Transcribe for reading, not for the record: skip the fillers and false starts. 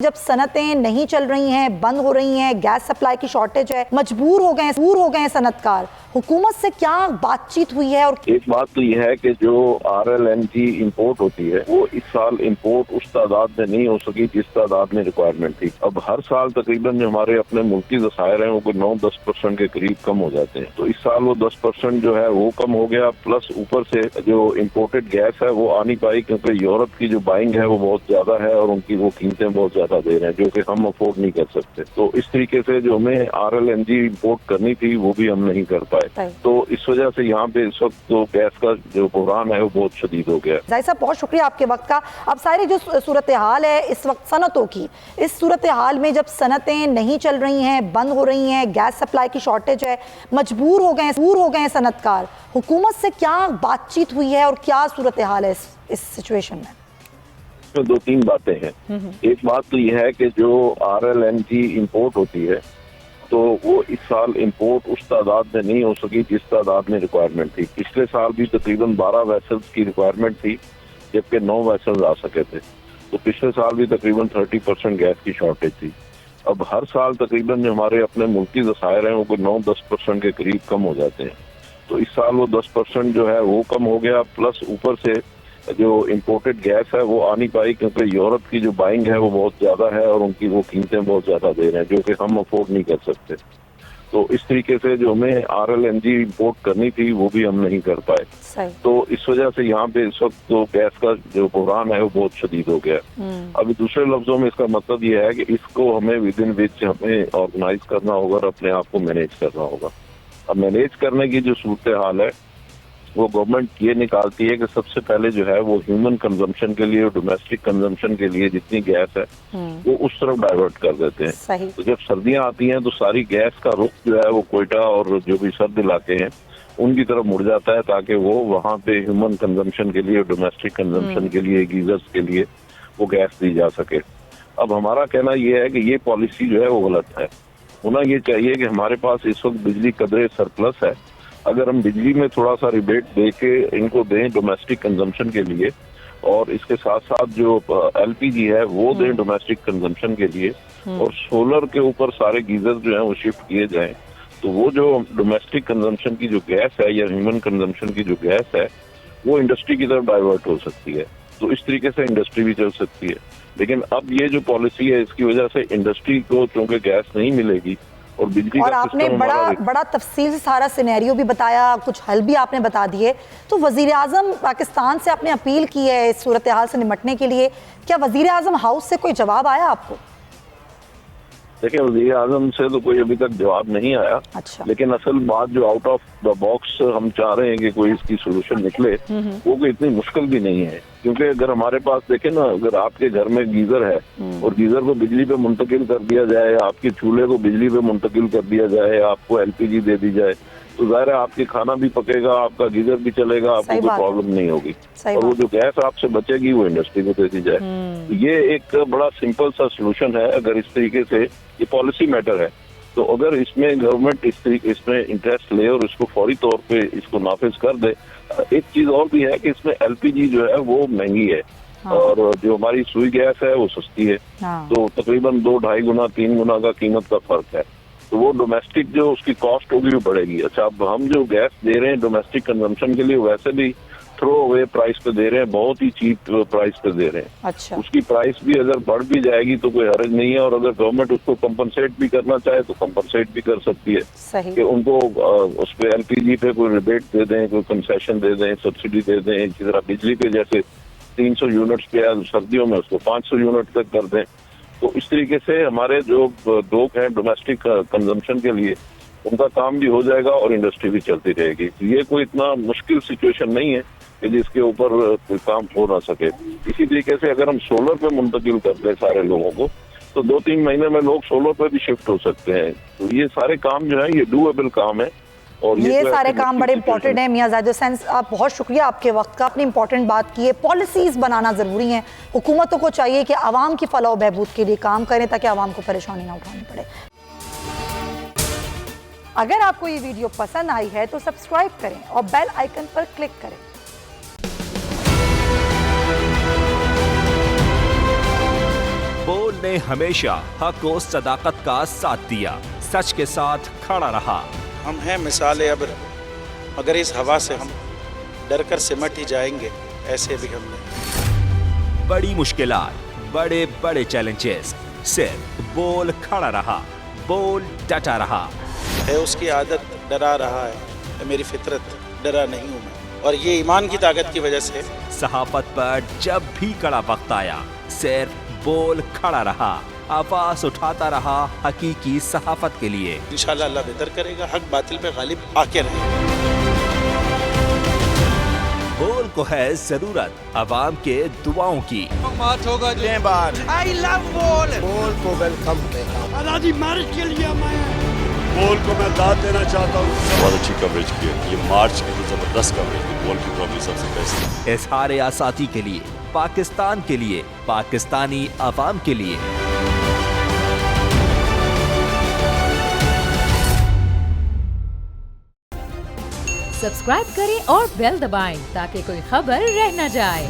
जब सनतें नहीं चल रही हैं, बंद हो रही हैं, गैस सप्लाई की शॉर्टेज है, मजबूर हो गए सनतकार, हुकूमत से क्या बातचीत हुई है? और एक बात तो यह है कि जो RLNG इंपोर्ट होती है वो इस साल इंपोर्ट उस तादाद में नहीं हो सकी जिस तादाद में रिक्वायरमेंट थी। अब हर साल तकरीबन जो हमारे अपने मुल्की ज़खायर हैं वो कोई 9-10% के करीब कम हो जाते हैं। तो इस साल वो 10% जो है वो कम हो गया, प्लस ऊपर से जो इम्पोर्टेड गैस है वो आ नहीं पाई क्योंकि यूरोप की जो बाइंग है वो बहुत ज्यादा है और उनकी वो कीमतें बहुत ज्यादा दे रहे हैं जो कि हम अफोर्ड नहीं कर सकते। तो इस तरीके से जो हमें RLNG इंपोर्ट करनी थी वो भी हम नहीं कर पाए। तो इस वजह से यहाँ पे इस वक्त तो गैस का जो बहरान है वो बहुत शदीद हो गया। जाहिर साहब बहुत शुक्रिया आपके वक्त का। अब सारी जो सूरत हाल है इस वक्त सनतों की, इस सूरत हाल में जब सनतें नहीं चल रही हैं, बंद हो रही हैं, गैस सप्लाई की शॉर्टेज है, मजबूर हो गए सनतकार, हुकूमत से क्या बातचीत हुई है और क्या सूरत हाल है इस सिचुएशन में? तो दो तीन बातें हैं। एक बात तो यह है कि जो RLNG इंपोर्ट होती है तो वो इस साल इंपोर्ट उस तादाद में नहीं हो सकी जिस तादाद में रिक्वायरमेंट थी। पिछले साल भी तकरीबन 12 वेसल्स की रिक्वायरमेंट थी जबकि 9 वेसल्स आ सके थे। तो पिछले साल भी तकरीबन 30% गैस की शॉर्टेज थी। अब हर साल तकरीबन जो हमारे अपने मुल्की ज़खायर हैं वो कोई 9-10% के करीब कम हो जाते हैं। तो इस साल वो 10% जो है वो कम हो गया, प्लस ऊपर से जो इम्पोर्टेड गैस है वो आ नहीं पाई क्योंकि यूरोप की जो बाइंग है वो बहुत ज्यादा है और उनकी वो कीमतें बहुत ज्यादा दे रहे हैं जो कि हम अफोर्ड नहीं कर सकते। तो इस तरीके से जो हमें RLNG इंपोर्ट करनी थी वो भी हम नहीं कर पाए। तो इस वजह से यहाँ पे इस वक्त तो गैस का जो बहरान है वो बहुत शदीद हो गया। अभी दूसरे लफ्जों में इसका मतलब ये है कि इसको हमें विद इन विच हमें ऑर्गेनाइज करना होगा और अपने आप को मैनेज करना होगा। अब मैनेज करने की जो सूरत हाल है वो गवर्नमेंट ये निकालती है कि सबसे पहले जो है वो ह्यूमन कंजम्पशन के लिए और डोमेस्टिक कंजम्पशन के लिए जितनी गैस है वो उस तरफ डाइवर्ट कर देते हैं। तो जब सर्दियां आती हैं तो सारी गैस का रुख जो है वो कोयटा और जो भी सर्द इलाके हैं उनकी तरफ मुड़ जाता है ताकि वो वहाँ पे ह्यूमन कंजम्पशन के लिए, डोमेस्टिक कंजम्पशन के लिए, गीजर्स के लिए वो गैस दी जा सके। अब हमारा कहना यह है कि ये पॉलिसी जो है वो गलत है। होना ये चाहिए कि हमारे पास इस वक्त बिजली कदरे सरप्लस है, अगर हम बिजली में थोड़ा सा रिबेट दे के इनको दें डोमेस्टिक कंजम्पशन के लिए और इसके साथ साथ जो LPG है वो दें डोमेस्टिक कंजम्पशन के लिए और सोलर के ऊपर सारे गीजर जो हैं वो शिफ्ट किए जाएं, तो वो जो डोमेस्टिक कंजम्पशन की जो गैस है या ह्यूमन कंजम्पशन की जो गैस है वो इंडस्ट्री की तरफ डाइवर्ट हो सकती है। तो इस तरीके से इंडस्ट्री भी चल सकती है। लेकिन अब ये जो पॉलिसी है इसकी वजह से इंडस्ट्री को चूंकि गैस नहीं मिलेगी और बिजली और का आपने बड़ा तफसील से सारा सिनेरियो भी बताया, कुछ हल भी आपने बता दिए। तो वजीर आजम पाकिस्तान से आपने अपील की है इस सूरत हाल से निपटने के लिए, क्या वजीर आजम हाउस से कोई जवाब आया आपको? देखिए वज़ीर आज़म से तो कोई अभी तक जवाब नहीं आया। अच्छा। लेकिन असल बात जो आउट ऑफ द बॉक्स हम चाह रहे हैं कि कोई इसकी सोल्यूशन निकले वो कोई इतनी मुश्किल भी नहीं है। क्योंकि अगर हमारे पास देखें ना, अगर आपके घर में गीजर है और गीजर को बिजली पे मुंतकिल कर दिया जाए, आपके चूल्हे को बिजली पे मुंतकिल कर दिया जाए, आपको LPG दे दी जाए, तो जाहिर है आपके खाना भी पकेगा, आपका गीजर भी चलेगा, आपको कोई प्रॉब्लम नहीं होगी। और वो जो गैस आपसे बचेगी वो इंडस्ट्री को दे दी जाए। तो ये एक बड़ा सिंपल सा सोल्यूशन है। अगर इस तरीके से, ये पॉलिसी मैटर है, तो अगर इसमें गवर्नमेंट इसमें इंटरेस्ट ले और इसको फौरी तौर पे इसको नाफिज कर दे। एक चीज और भी है कि इसमें LPG जो है वो महंगी है और जो हमारी सुई गैस है वो सस्ती है। तो तकरीबन 2-2.5 गुना 3 गुना का कीमत का फर्क है। तो वो डोमेस्टिक जो उसकी कॉस्ट होगी वो बढ़ेगी। अच्छा, अब हम जो गैस दे रहे हैं डोमेस्टिक कंजम्पशन के लिए वैसे भी थ्रो अवे प्राइस पे दे रहे हैं, बहुत ही चीप प्राइस पे दे रहे हैं। अच्छा। उसकी प्राइस भी अगर बढ़ भी जाएगी तो कोई हर्ज नहीं है और अगर गवर्नमेंट उसको कंपनसेट भी करना चाहे तो कंपनसेट भी कर सकती है। सही। कि उनको उस पे LPG पे कोई रिबेट दे दें, कोई कंसेशन दे दें, सब्सिडी दे दें। इसी तरह बिजली पे जैसे 300 यूनिट्स पे सर्दियों में उसको 500 यूनिट तक कर दें। तो इस तरीके से हमारे जो लोग हैं डोमेस्टिक कंजम्पशन के लिए उनका काम भी हो जाएगा और इंडस्ट्री भी चलती रहेगी। तो ये कोई इतना मुश्किल सिचुएशन नहीं है कि जिसके ऊपर कोई काम हो ना सके। इसी तरीके से अगर हम सोलर पे मुंतकिल कर दें सारे लोगों को तो 2-3 महीने में लोग सोलर पे भी शिफ्ट हो सकते हैं। तो ये सारे काम जो है ये डूएबल काम है और ये सारे काम बड़े इंपॉर्टेंट है। मियां जाहिद हुसैन, आप बहुत शुक्रिया आपके वक्त का, अपनी इंपॉर्टेंट बात की है। पॉलिसीज बनाना जरूरी है, हुकूमतों को चाहिए कि आवाम की फलाह बहबूद के लिए काम करें ताकि आवाम को परेशानी ना उठानी पड़े। अगर आपको ये वीडियो पसंद आई है तो सब्सक्राइब करें और बेल आइकन पर क्लिक करें। बोल ने हमेशा हक और सदाकत का साथ दिया, सच के साथ खड़ा रहा। हम हैं मिसाल अब्र, मगर इस हवा से हम डर कर सिमट ही जाएंगे, ऐसे भी हम नहीं। बड़ी मुश्किलात, बड़े बड़े चैलेंजेस, सिर्फ बोल खड़ा रहा, बोल डटा रहा। है उसकी आदत डरा रहा है, मेरी फितरत डरा नहीं हूँ मैं, और ये ईमान की ताकत की वजह से। सहाफत पर जब भी कड़ा वक्त आया, सिर्फ बोल खड़ा रहा, आवाज उठाता रहा हकीकी सहाफत के लिए। इंशाल्लाह अल्लाह बेहतर करेगा, हक बातिल पे गालिब आके रहेगा। बोल को है जरूरत अवाम के दुआओं की। मार्च होगा आई लव बोल को वेलकम आजादी मार्च के लिए मैं बोल को मैं दाद देना चाहता हूँ। बहुत अच्छी कवरेज की है, ये मार्च की तो जबरदस्त कवरेज थी, बोल की प्रॉब्लम सबसे बेस्ट। इजहार आसाती के लिए, पाकिस्तान के लिए, पाकिस्तानी अवाम के लिए। सब्सक्राइब करें और बेल दबाएं ताकि कोई खबर रह न जाए।